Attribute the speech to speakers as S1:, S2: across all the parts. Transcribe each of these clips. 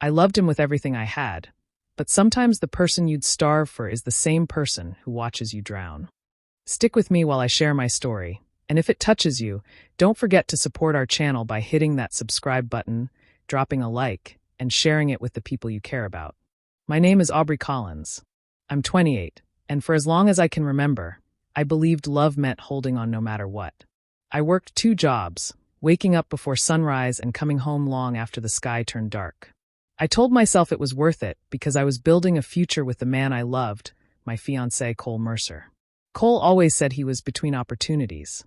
S1: I loved him with everything I had. But sometimes the person you'd starve for is the same person who watches you drown. Stick with me while I share my story, and if it touches you, don't forget to support our channel by hitting that subscribe button, dropping a like, and sharing it with the people you care about. My name is Aubrey Collins. I'm 28, and for as long as I can remember, I believed love meant holding on no matter what. I worked 2 jobs, waking up before sunrise and coming home long after the sky turned dark. I told myself it was worth it because I was building a future with the man I loved, my fiancé Cole Mercer. Cole always said he was between opportunities.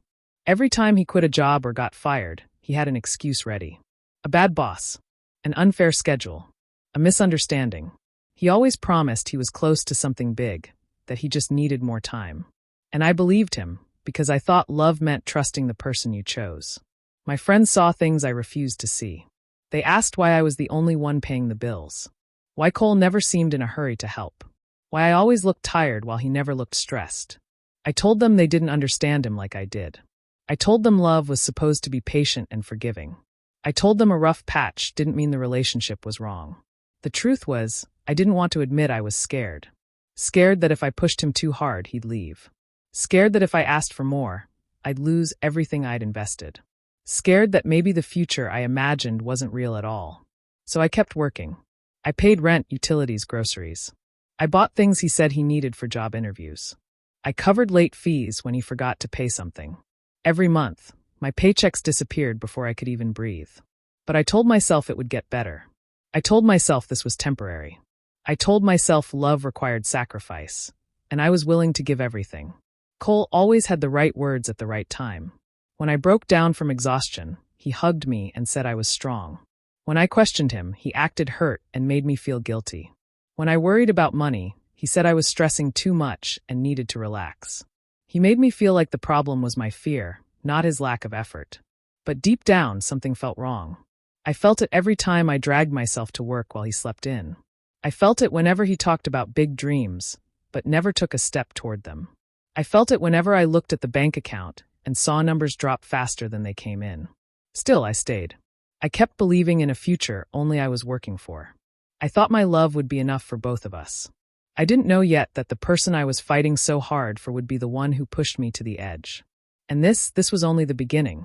S1: Every time he quit a job or got fired, he had an excuse ready. A bad boss, an unfair schedule, a misunderstanding. He always promised he was close to something big, that he just needed more time. And I believed him, because I thought love meant trusting the person you chose. My friends saw things I refused to see. They asked why I was the only one paying the bills. Why Cole never seemed in a hurry to help. Why I always looked tired while he never looked stressed. I told them they didn't understand him like I did. I told them love was supposed to be patient and forgiving. I told them a rough patch didn't mean the relationship was wrong. The truth was, I didn't want to admit I was scared. Scared that if I pushed him too hard, he'd leave. Scared that if I asked for more, I'd lose everything I'd invested. Scared that maybe the future I imagined wasn't real at all. So I kept working. I paid rent, utilities, groceries. I bought things he said he needed for job interviews. I covered late fees when he forgot to pay something. Every month, my paychecks disappeared before I could even breathe. But I told myself it would get better. I told myself this was temporary. I told myself love required sacrifice, and I was willing to give everything. Cole always had the right words at the right time. When I broke down from exhaustion, he hugged me and said I was strong. When I questioned him, he acted hurt and made me feel guilty. When I worried about money, he said I was stressing too much and needed to relax. He made me feel like the problem was my fear, not his lack of effort. But deep down, something felt wrong. I felt it every time I dragged myself to work while he slept in. I felt it whenever he talked about big dreams, but never took a step toward them. I felt it whenever I looked at the bank account and saw numbers drop faster than they came in. Still, I stayed. I kept believing in a future only I was working for. I thought my love would be enough for both of us. I didn't know yet that the person I was fighting so hard for would be the one who pushed me to the edge. And this was only the beginning.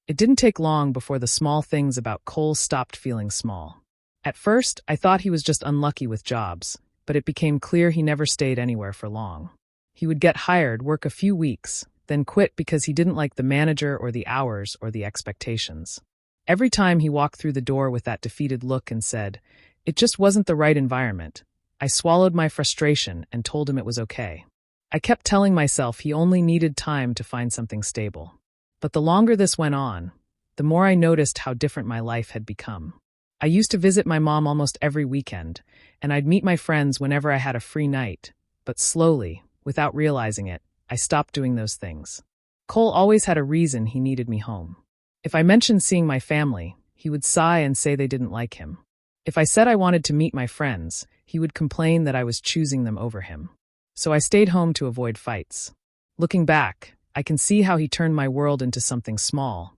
S1: It didn't take long before the small things about Cole stopped feeling small. At first, I thought he was just unlucky with jobs, but it became clear he never stayed anywhere for long. He would get hired, work a few weeks, then quit because he didn't like the manager or the hours or the expectations. Every time he walked through the door with that defeated look and said, "It just wasn't the right environment," I swallowed my frustration and told him it was okay. I kept telling myself he only needed time to find something stable. But the longer this went on, the more I noticed how different my life had become. I used to visit my mom almost every weekend, and I'd meet my friends whenever I had a free night. But slowly, without realizing it, I stopped doing those things. Cole always had a reason he needed me home. If I mentioned seeing my family, he would sigh and say they didn't like him. If I said I wanted to meet my friends, he would complain that I was choosing them over him. So I stayed home to avoid fights. Looking back, I can see how he turned my world into something small.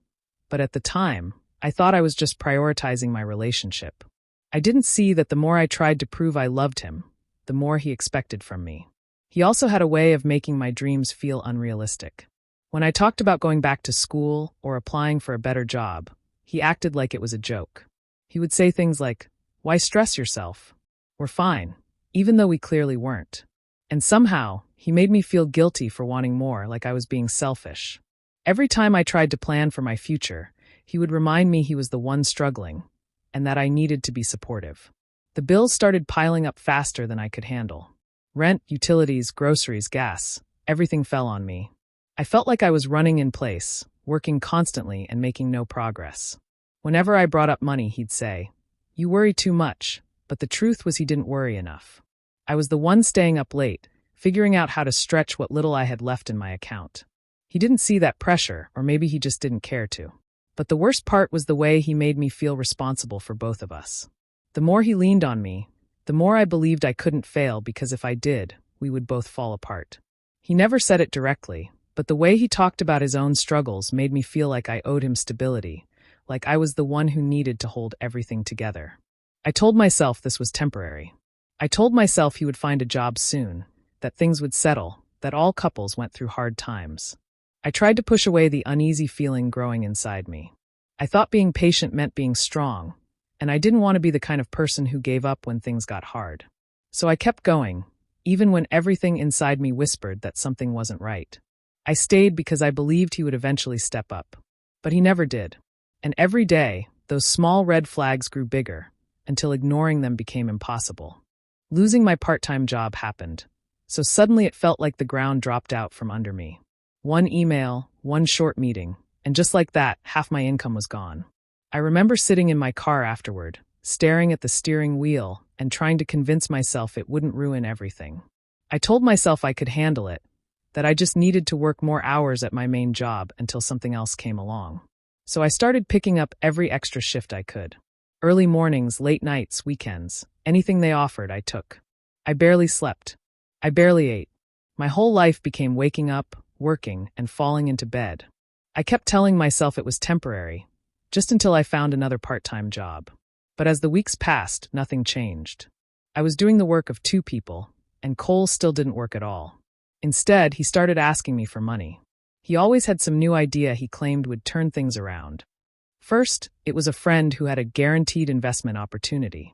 S1: But at the time, I thought I was just prioritizing my relationship. I didn't see that the more I tried to prove I loved him, the more he expected from me. He also had a way of making my dreams feel unrealistic. When I talked about going back to school or applying for a better job, he acted like it was a joke. He would say things like, "Why stress yourself? We're fine," even though we clearly weren't. And somehow, he made me feel guilty for wanting more, like I was being selfish. Every time I tried to plan for my future, he would remind me he was the one struggling, and that I needed to be supportive. The bills started piling up faster than I could handle. Rent, utilities, groceries, gas, everything fell on me. I felt like I was running in place, working constantly and making no progress. Whenever I brought up money, he'd say, "You worry too much," but the truth was he didn't worry enough. I was the one staying up late, figuring out how to stretch what little I had left in my account. He didn't see that pressure, or maybe he just didn't care to. But the worst part was the way he made me feel responsible for both of us. The more he leaned on me, the more I believed I couldn't fail, because if I did, we would both fall apart. He never said it directly, but the way he talked about his own struggles made me feel like I owed him stability, like I was the one who needed to hold everything together. I told myself this was temporary. I told myself he would find a job soon, that things would settle, that all couples went through hard times. I tried to push away the uneasy feeling growing inside me. I thought being patient meant being strong, and I didn't want to be the kind of person who gave up when things got hard. So I kept going, even when everything inside me whispered that something wasn't right. I stayed because I believed he would eventually step up. But he never did. And every day, those small red flags grew bigger, until ignoring them became impossible. Losing my part-time job happened, so suddenly it felt like the ground dropped out from under me. One email, one short meeting, and just like that, half my income was gone. I remember sitting in my car afterward, staring at the steering wheel and trying to convince myself it wouldn't ruin everything. I told myself I could handle it, that I just needed to work more hours at my main job until something else came along. So I started picking up every extra shift I could. Early mornings, late nights, weekends, anything they offered, I took. I barely slept. I barely ate. My whole life became waking up, working, and falling into bed. I kept telling myself it was temporary, just until I found another part-time job. But as the weeks passed, nothing changed. I was doing the work of 2 people, and Cole still didn't work at all. Instead, he started asking me for money. He always had some new idea he claimed would turn things around. First, it was a friend who had a guaranteed investment opportunity.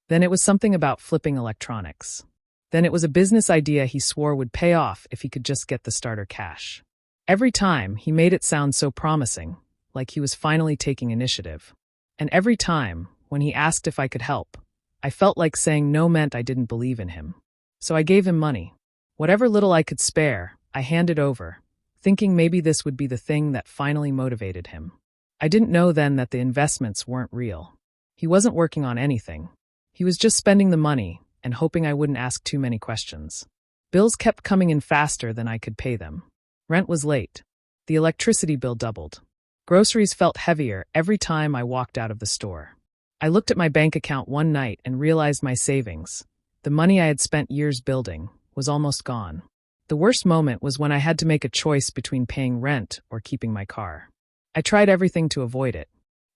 S1: Then it was something about flipping electronics. Then it was a business idea he swore would pay off if he could just get the starter cash. Every time, he made it sound so promising, like he was finally taking initiative. And every time, when he asked if I could help, I felt like saying no meant I didn't believe in him. So I gave him money. Whatever little I could spare, I handed over, thinking maybe this would be the thing that finally motivated him. I didn't know then that the investments weren't real. He wasn't working on anything. He was just spending the money and hoping I wouldn't ask too many questions. Bills kept coming in faster than I could pay them. Rent was late. The electricity bill doubled. Groceries felt heavier every time I walked out of the store. I looked at my bank account one night and realized my savings, the money I had spent years building, was almost gone. The worst moment was when I had to make a choice between paying rent or keeping my car. I tried everything to avoid it.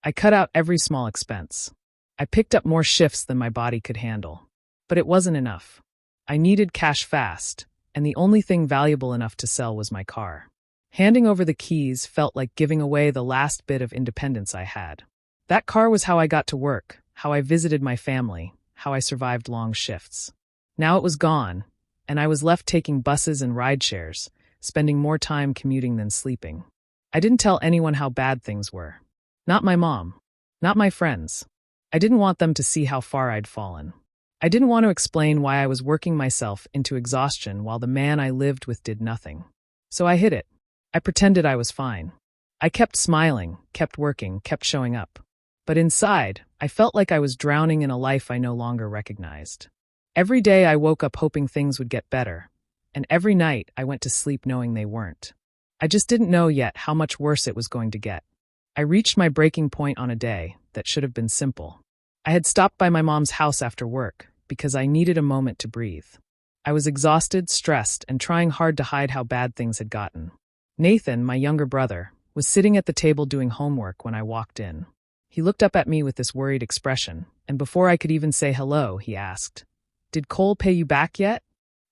S1: I cut out every small expense. I picked up more shifts than my body could handle. But it wasn't enough. I needed cash fast, and the only thing valuable enough to sell was my car. Handing over the keys felt like giving away the last bit of independence I had. That car was how I got to work, how I visited my family, how I survived long shifts. Now it was gone, and I was left taking buses and rideshares, spending more time commuting than sleeping. I didn't tell anyone how bad things were. Not my mom. Not my friends. I didn't want them to see how far I'd fallen. I didn't want to explain why I was working myself into exhaustion while the man I lived with did nothing. So I hid it. I pretended I was fine. I kept smiling, kept working, kept showing up. But inside, I felt like I was drowning in a life I no longer recognized. Every day I woke up hoping things would get better, and every night I went to sleep knowing they weren't. I just didn't know yet how much worse it was going to get. I reached my breaking point on a day that should have been simple. I had stopped by my mom's house after work because I needed a moment to breathe. I was exhausted, stressed, and trying hard to hide how bad things had gotten. Nathan, my younger brother, was sitting at the table doing homework when I walked in. He looked up at me with this worried expression, and before I could even say hello, he asked, "Did Cole pay you back yet?"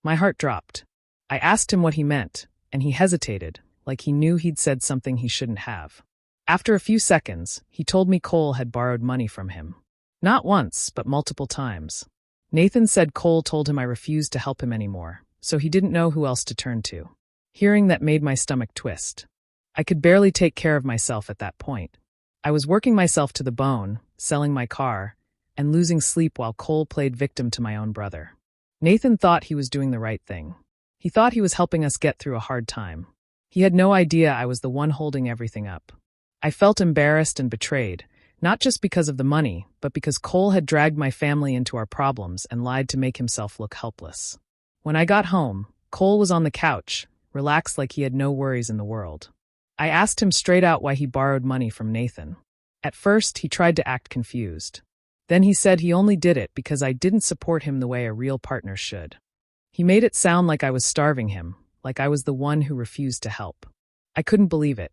S1: My heart dropped. I asked him what he meant, and he hesitated, like he knew he'd said something he shouldn't have. After a few seconds, he told me Cole had borrowed money from him. Not once, but multiple times. Nathan said Cole told him I refused to help him anymore, so he didn't know who else to turn to. Hearing that made my stomach twist. I could barely take care of myself at that point. I was working myself to the bone, selling my car, and losing sleep while Cole played victim to my own brother. Nathan thought he was doing the right thing. He thought he was helping us get through a hard time. He had no idea I was the one holding everything up. I felt embarrassed and betrayed, not just because of the money, but because Cole had dragged my family into our problems and lied to make himself look helpless. When I got home, Cole was on the couch, relaxed like he had no worries in the world. I asked him straight out why he borrowed money from Nathan. At first, he tried to act confused. Then he said he only did it because I didn't support him the way a real partner should. He made it sound like I was starving him, like I was the one who refused to help. I couldn't believe it.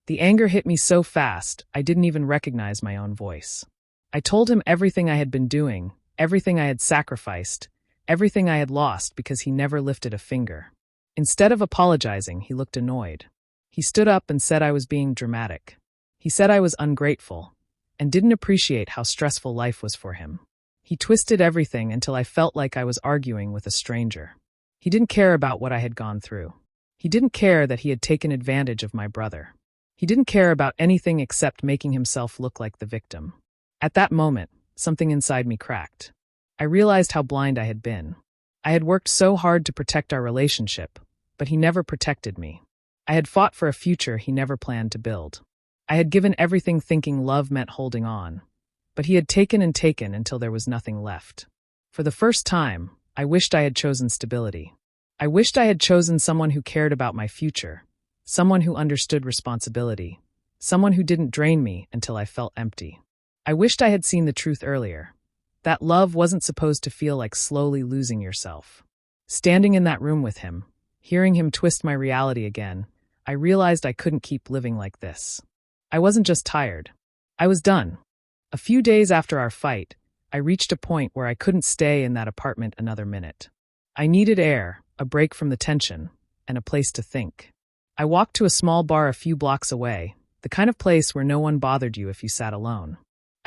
S1: The anger hit me so fast, I didn't even recognize my own voice. I told him everything I had been doing, everything I had sacrificed, everything I had lost because he never lifted a finger. Instead of apologizing, he looked annoyed. He stood up and said I was being dramatic. He said I was ungrateful and didn't appreciate how stressful life was for him. He twisted everything until I felt like I was arguing with a stranger. He didn't care about what I had gone through. He didn't care that he had taken advantage of my brother. He didn't care about anything except making himself look like the victim. At that moment, something inside me cracked. I realized how blind I had been. I had worked so hard to protect our relationship, but he never protected me. I had fought for a future he never planned to build. I had given everything thinking love meant holding on, but he had taken and taken until there was nothing left. For the first time, I wished I had chosen stability. I wished I had chosen someone who cared about my future, someone who understood responsibility, someone who didn't drain me until I felt empty. I wished I had seen the truth earlier, that love wasn't supposed to feel like slowly losing yourself. Standing in that room with him, hearing him twist my reality again, I realized I couldn't keep living like this. I wasn't just tired. I was done. A few days after our fight, I reached a point where I couldn't stay in that apartment another minute. I needed air, a break from the tension, and a place to think. I walked to a small bar a few blocks away, the kind of place where no one bothered you if you sat alone.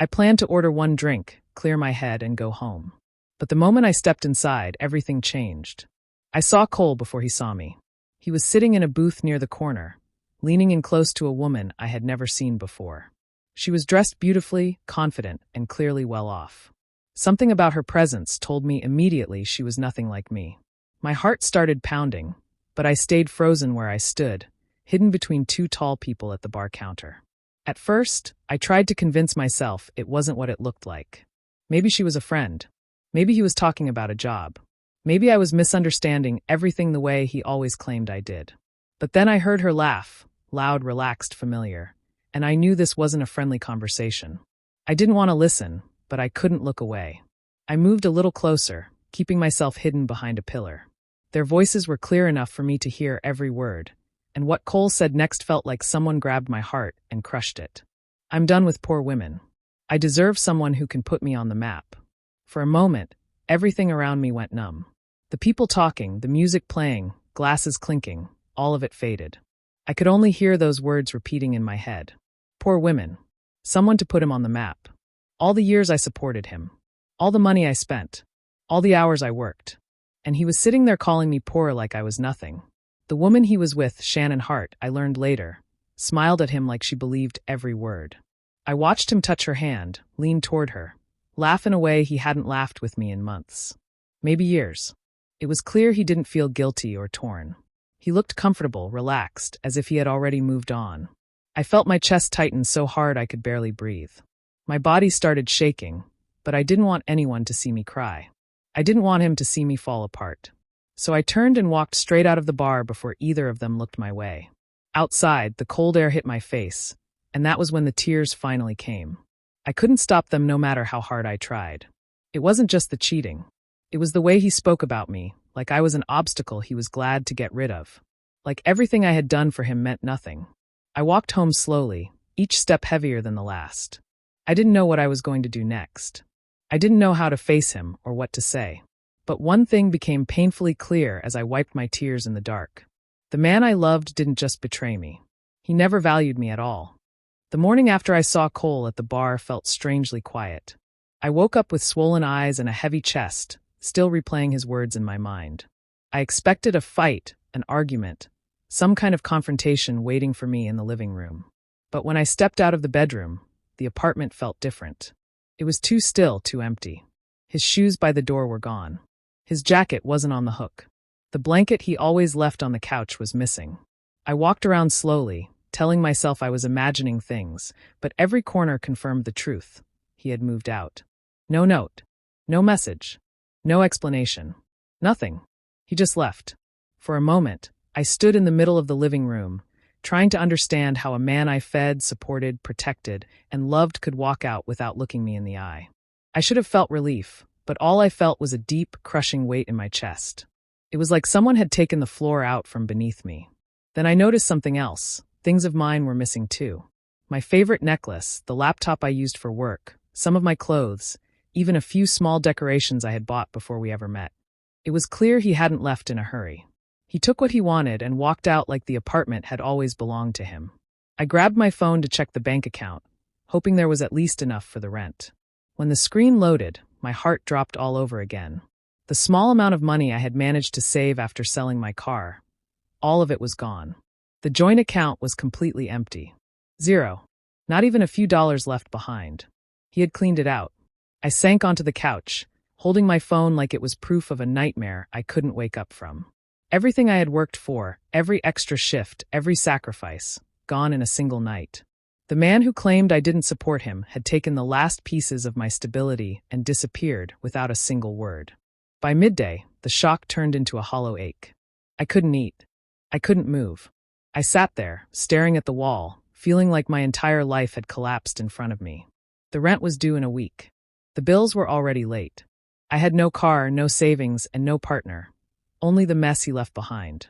S1: I planned to order one drink, clear my head, and go home. But the moment I stepped inside, everything changed. I saw Cole before he saw me. He was sitting in a booth near the corner, leaning in close to a woman I had never seen before. She was dressed beautifully, confident, and clearly well off. Something about her presence told me immediately she was nothing like me. My heart started pounding, but I stayed frozen where I stood, hidden between two tall people at the bar counter. At first, I tried to convince myself it wasn't what it looked like. Maybe she was a friend. Maybe he was talking about a job. Maybe I was misunderstanding everything the way he always claimed I did. But then I heard her laugh, loud, relaxed, familiar, and I knew this wasn't a friendly conversation. I didn't want to listen, but I couldn't look away. I moved a little closer, keeping myself hidden behind a pillar. Their voices were clear enough for me to hear every word, and what Cole said next felt like someone grabbed my heart and crushed it. I'm done with poor women. I deserve someone who can put me on the map. For a moment, everything around me went numb. The people talking, the music playing, glasses clinking, all of it faded. I could only hear those words repeating in my head. Poor women. Someone to put him on the map. All the years I supported him. All the money I spent. All the hours I worked. And he was sitting there calling me poor like I was nothing. The woman he was with, Shannon Hart, I learned later, smiled at him like she believed every word. I watched him touch her hand, lean toward her, laugh in a way he hadn't laughed with me in months. Maybe years. It was clear he didn't feel guilty or torn. He looked comfortable, relaxed, as if he had already moved on. I felt my chest tighten so hard I could barely breathe. My body started shaking, but I didn't want anyone to see me cry. I didn't want him to see me fall apart. So I turned and walked straight out of the bar before either of them looked my way. Outside, the cold air hit my face, and that was when the tears finally came. I couldn't stop them no matter how hard I tried. It wasn't just the cheating. It was the way he spoke about me, like I was an obstacle he was glad to get rid of. Like everything I had done for him meant nothing. I walked home slowly, each step heavier than the last. I didn't know what I was going to do next. I didn't know how to face him or what to say. But one thing became painfully clear as I wiped my tears in the dark. The man I loved didn't just betray me. He never valued me at all. The morning after I saw Cole at the bar felt strangely quiet. I woke up with swollen eyes and a heavy chest, still replaying his words in my mind. I expected a fight, an argument, some kind of confrontation waiting for me in the living room. But when I stepped out of the bedroom, the apartment felt different. It was too still, too empty. His shoes by the door were gone. His jacket wasn't on the hook. The blanket he always left on the couch was missing. I walked around slowly, telling myself I was imagining things, but every corner confirmed the truth. He had moved out. No note. No message. No explanation. Nothing. He just left. For a moment, I stood in the middle of the living room, trying to understand how a man I fed, supported, protected, and loved could walk out without looking me in the eye. I should have felt relief, but all I felt was a deep, crushing weight in my chest. It was like someone had taken the floor out from beneath me. Then I noticed something else. Things of mine were missing too. My favorite necklace, the laptop I used for work, some of my clothes, even a few small decorations I had bought before we ever met. It was clear he hadn't left in a hurry. He took what he wanted and walked out like the apartment had always belonged to him. I grabbed my phone to check the bank account, hoping there was at least enough for the rent. When the screen loaded, my heart dropped all over again. The small amount of money I had managed to save after selling my car, all of it was gone. The joint account was completely empty. Zero. Not even a few dollars left behind. He had cleaned it out. I sank onto the couch, holding my phone like it was proof of a nightmare I couldn't wake up from. Everything I had worked for, every extra shift, every sacrifice, gone in a single night. The man who claimed I didn't support him had taken the last pieces of my stability and disappeared without a single word. By midday, the shock turned into a hollow ache. I couldn't eat. I couldn't move. I sat there, staring at the wall, feeling like my entire life had collapsed in front of me. The rent was due in a week. The bills were already late. I had no car, no savings, and no partner. Only the mess he left behind.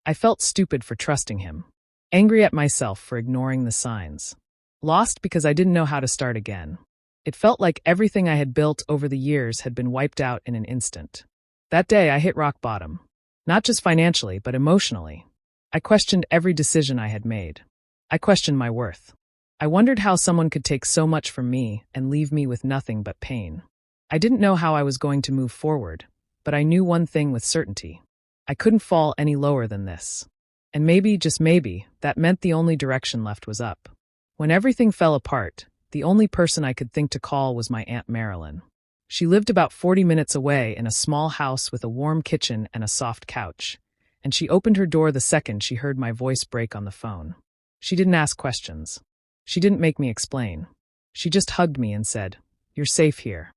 S1: I felt stupid for trusting him. Angry at myself for ignoring the signs. Lost because I didn't know how to start again. It felt like everything I had built over the years had been wiped out in an instant. That day I hit rock bottom. Not just financially, but emotionally. I questioned every decision I had made. I questioned my worth. I wondered how someone could take so much from me and leave me with nothing but pain. I didn't know how I was going to move forward, but I knew one thing with certainty. I couldn't fall any lower than this. And maybe, just maybe, that meant the only direction left was up. When everything fell apart, the only person I could think to call was my Aunt Marilyn. She lived about 40 minutes away in a small house with a warm kitchen and a soft couch, and she opened her door the second she heard my voice break on the phone. She didn't ask questions. She didn't make me explain. She just hugged me and said, "You're safe here."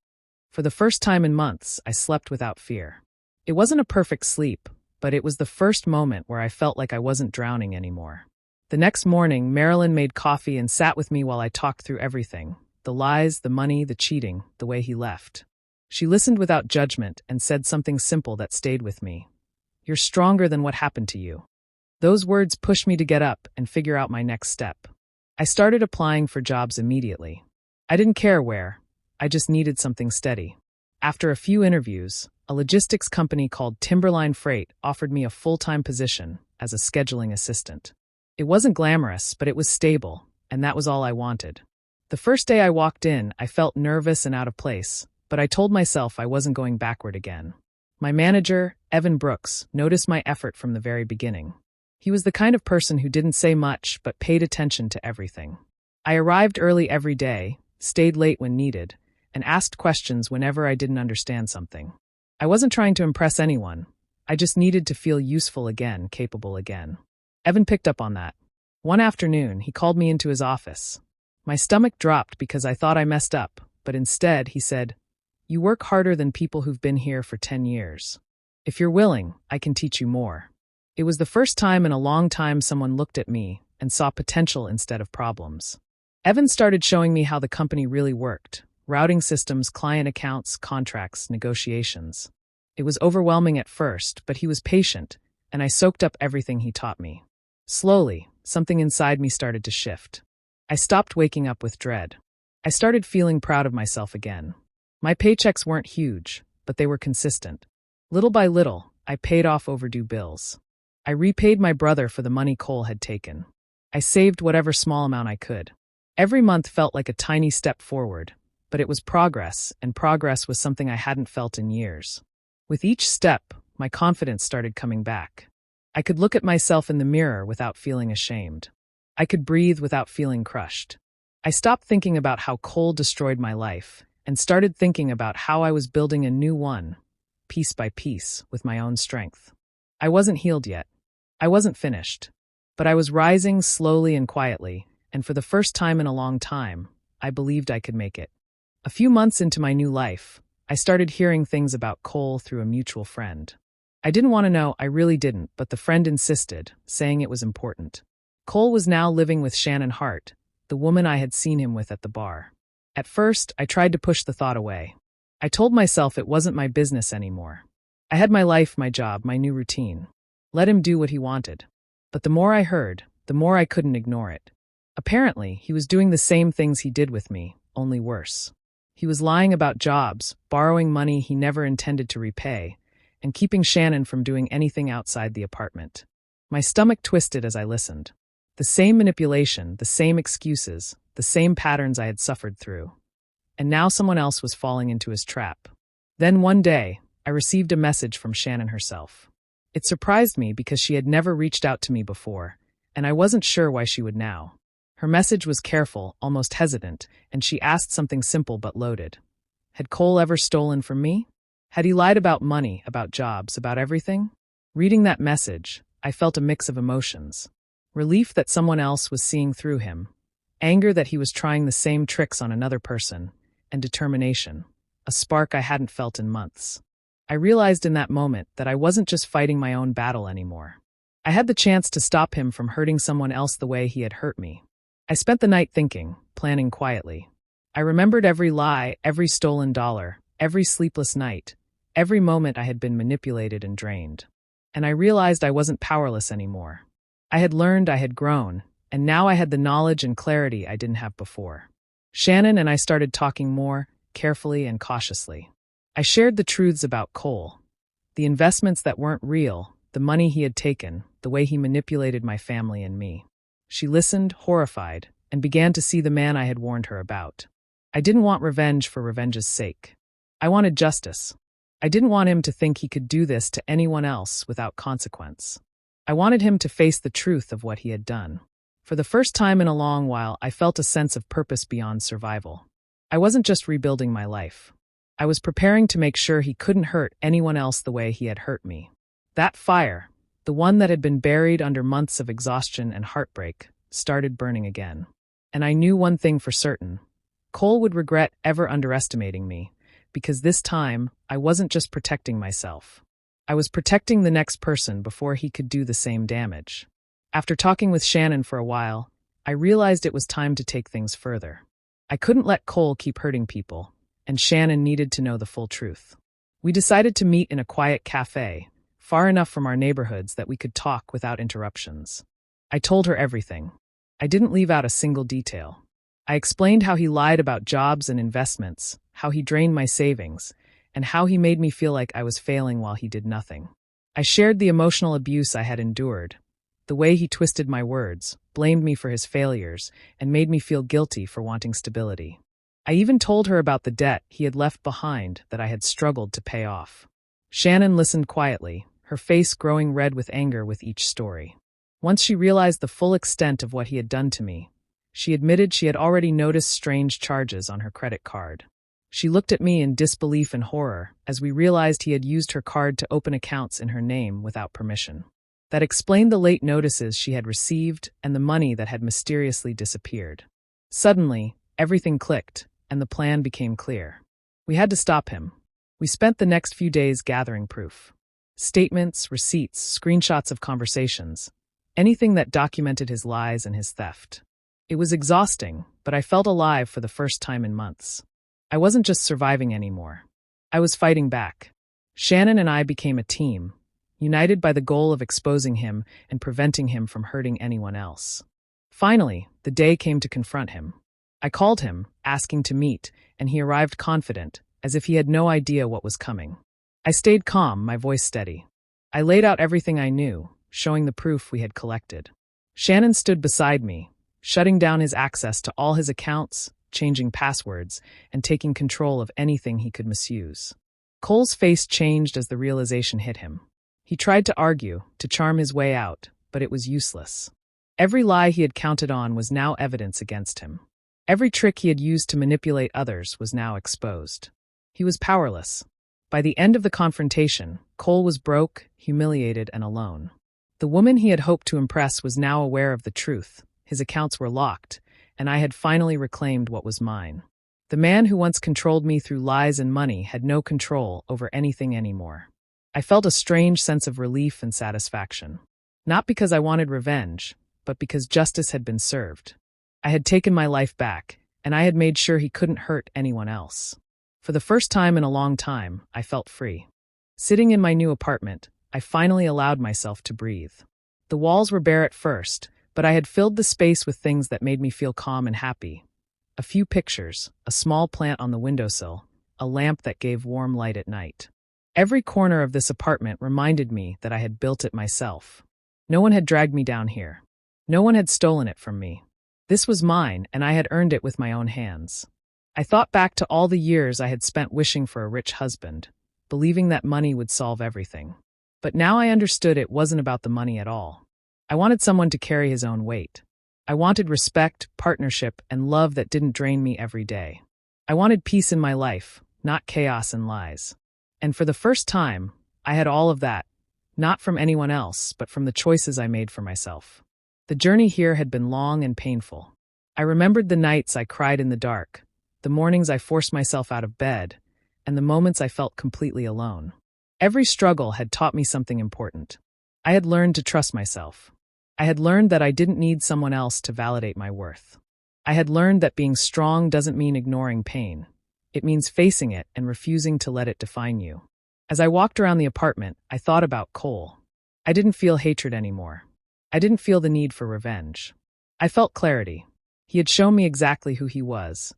S1: For the first time in months, I slept without fear. It wasn't a perfect sleep, but it was the first moment where I felt like I wasn't drowning anymore. The next morning, Marilyn made coffee and sat with me while I talked through everything. The lies, the money, the cheating, the way he left. She listened without judgment and said something simple that stayed with me. "You're stronger than what happened to you." Those words pushed me to get up and figure out my next step. I started applying for jobs immediately. I didn't care where. I just needed something steady. After a few interviews, a logistics company called Timberline Freight offered me a full-time position as a scheduling assistant. It wasn't glamorous, but it was stable, and that was all I wanted. The first day I walked in, I felt nervous and out of place, but I told myself I wasn't going backward again. My manager, Evan Brooks, noticed my effort from the very beginning. He was the kind of person who didn't say much but paid attention to everything. I arrived early every day, stayed late when needed, and asked questions whenever I didn't understand something. I wasn't trying to impress anyone. I just needed to feel useful again, capable again. Evan picked up on that. One afternoon, he called me into his office. My stomach dropped because I thought I messed up, but instead, he said, "You work harder than people who've been here for 10 years. If you're willing, I can teach you more." It was the first time in a long time someone looked at me and saw potential instead of problems. Evan started showing me how the company really worked: routing systems, client accounts, contracts, negotiations. It was overwhelming at first, but he was patient, and I soaked up everything he taught me. Slowly, something inside me started to shift. I stopped waking up with dread. I started feeling proud of myself again. My paychecks weren't huge, but they were consistent. Little by little, I paid off overdue bills. I repaid my brother for the money Cole had taken. I saved whatever small amount I could. Every month felt like a tiny step forward, but it was progress, and progress was something I hadn't felt in years. With each step, my confidence started coming back. I could look at myself in the mirror without feeling ashamed. I could breathe without feeling crushed. I stopped thinking about how Cole destroyed my life and started thinking about how I was building a new one, piece by piece, with my own strength. I wasn't healed yet. I wasn't finished. But I was rising slowly and quietly, and for the first time in a long time, I believed I could make it. A few months into my new life, I started hearing things about Cole through a mutual friend. I didn't want to know, I really didn't, but the friend insisted, saying it was important. Cole was now living with Shannon Hart, the woman I had seen him with at the bar. At first, I tried to push the thought away. I told myself it wasn't my business anymore. I had my life, my job, my new routine. Let him do what he wanted. But the more I heard, the more I couldn't ignore it. Apparently, he was doing the same things he did with me, only worse. He was lying about jobs, borrowing money he never intended to repay, and keeping Shannon from doing anything outside the apartment. My stomach twisted as I listened. The same manipulation, the same excuses, the same patterns I had suffered through. And now someone else was falling into his trap. Then one day, I received a message from Shannon herself. It surprised me because she had never reached out to me before, and I wasn't sure why she would now. Her message was careful, almost hesitant, and she asked something simple but loaded. Had Cole ever stolen from me? Had he lied about money, about jobs, about everything? Reading that message, I felt a mix of emotions. Relief that someone else was seeing through him, anger that he was trying the same tricks on another person, and determination, a spark I hadn't felt in months. I realized in that moment that I wasn't just fighting my own battle anymore. I had the chance to stop him from hurting someone else the way he had hurt me. I spent the night thinking, planning quietly. I remembered every lie, every stolen dollar, every sleepless night, every moment I had been manipulated and drained. And I realized I wasn't powerless anymore. I had learned, I had grown, and now I had the knowledge and clarity I didn't have before. Shannon and I started talking more, carefully and cautiously. I shared the truths about Cole, the investments that weren't real, the money he had taken, the way he manipulated my family and me. She listened, horrified, and began to see the man I had warned her about. I didn't want revenge for revenge's sake. I wanted justice. I didn't want him to think he could do this to anyone else without consequence. I wanted him to face the truth of what he had done. For the first time in a long while, I felt a sense of purpose beyond survival. I wasn't just rebuilding my life. I was preparing to make sure he couldn't hurt anyone else the way he had hurt me. That fire, the one that had been buried under months of exhaustion and heartbreak, started burning again. And I knew one thing for certain. Cole would regret ever underestimating me, because this time, I wasn't just protecting myself. I was protecting the next person before he could do the same damage. After talking with Shannon for a while, I realized it was time to take things further. I couldn't let Cole keep hurting people, and Shannon needed to know the full truth. We decided to meet in a quiet cafe, far enough from our neighborhoods that we could talk without interruptions. I told her everything. I didn't leave out a single detail. I explained how he lied about jobs and investments, how he drained my savings, and how he made me feel like I was failing while he did nothing. I shared the emotional abuse I had endured, the way he twisted my words, blamed me for his failures, and made me feel guilty for wanting stability. I even told her about the debt he had left behind that I had struggled to pay off. Shannon listened quietly, her face growing red with anger with each story. Once she realized the full extent of what he had done to me, she admitted she had already noticed strange charges on her credit card. She looked at me in disbelief and horror as we realized he had used her card to open accounts in her name without permission. That explained the late notices she had received and the money that had mysteriously disappeared. Suddenly, everything clicked, and the plan became clear. We had to stop him. We spent the next few days gathering proof. Statements, receipts, screenshots of conversations, anything that documented his lies and his theft. It was exhausting, but I felt alive for the first time in months. I wasn't just surviving anymore. I was fighting back. Shannon and I became a team, united by the goal of exposing him and preventing him from hurting anyone else. Finally, the day came to confront him. I called him, asking to meet, and he arrived confident, as if he had no idea what was coming. I stayed calm, my voice steady. I laid out everything I knew, showing the proof we had collected. Shannon stood beside me, shutting down his access to all his accounts, changing passwords, and taking control of anything he could misuse. Cole's face changed as the realization hit him. He tried to argue, to charm his way out, but it was useless. Every lie he had counted on was now evidence against him. Every trick he had used to manipulate others was now exposed. He was powerless. By the end of the confrontation, Cole was broke, humiliated, and alone. The woman he had hoped to impress was now aware of the truth. His accounts were locked, and I had finally reclaimed what was mine. The man who once controlled me through lies and money had no control over anything anymore. I felt a strange sense of relief and satisfaction. Not because I wanted revenge, but because justice had been served. I had taken my life back, and I had made sure he couldn't hurt anyone else. For the first time in a long time, I felt free. Sitting in my new apartment, I finally allowed myself to breathe. The walls were bare at first, but I had filled the space with things that made me feel calm and happy. A few pictures, a small plant on the windowsill, a lamp that gave warm light at night. Every corner of this apartment reminded me that I had built it myself. No one had dragged me down here. No one had stolen it from me. This was mine, and I had earned it with my own hands. I thought back to all the years I had spent wishing for a rich husband, believing that money would solve everything. But now I understood it wasn't about the money at all. I wanted someone to carry his own weight. I wanted respect, partnership, and love that didn't drain me every day. I wanted peace in my life, not chaos and lies. And for the first time, I had all of that, not from anyone else, but from the choices I made for myself. The journey here had been long and painful. I remembered the nights I cried in the dark, the mornings I forced myself out of bed, and the moments I felt completely alone. Every struggle had taught me something important. I had learned to trust myself. I had learned that I didn't need someone else to validate my worth. I had learned that being strong doesn't mean ignoring pain. It means facing it and refusing to let it define you. As I walked around the apartment, I thought about Cole. I didn't feel hatred anymore. I didn't feel the need for revenge. I felt clarity. He had shown me exactly who he was,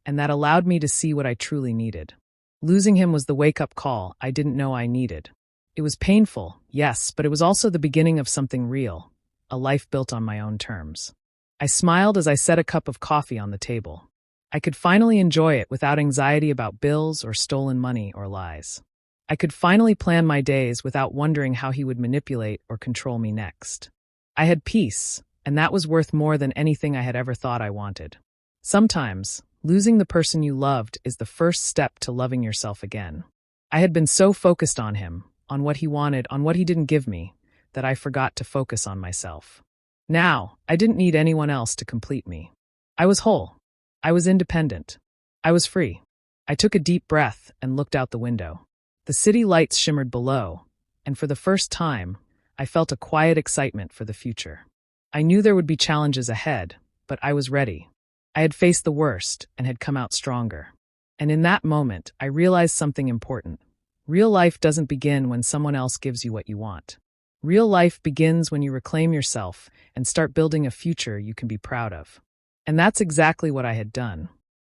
S1: and that allowed me to see what I truly needed. Losing him was the wake-up call I didn't know I needed. It was painful, yes, but it was also the beginning of something real, a life built on my own terms. I smiled as I set a cup of coffee on the table. I could finally enjoy it without anxiety about bills or stolen money or lies. I could finally plan my days without wondering how he would manipulate or control me next. I had peace, and that was worth more than anything I had ever thought I wanted. Sometimes, losing the person you loved is the first step to loving yourself again. I had been so focused on him, on what he wanted, on what he didn't give me, that I forgot to focus on myself. Now, I didn't need anyone else to complete me. I was whole. I was independent. I was free. I took a deep breath and looked out the window. The city lights shimmered below, and for the first time, I felt a quiet excitement for the future. I knew there would be challenges ahead, but I was ready. I had faced the worst and had come out stronger. And in that moment, I realized something important. Real life doesn't begin when someone else gives you what you want. Real life begins when you reclaim yourself and start building a future you can be proud of. And that's exactly what I had done.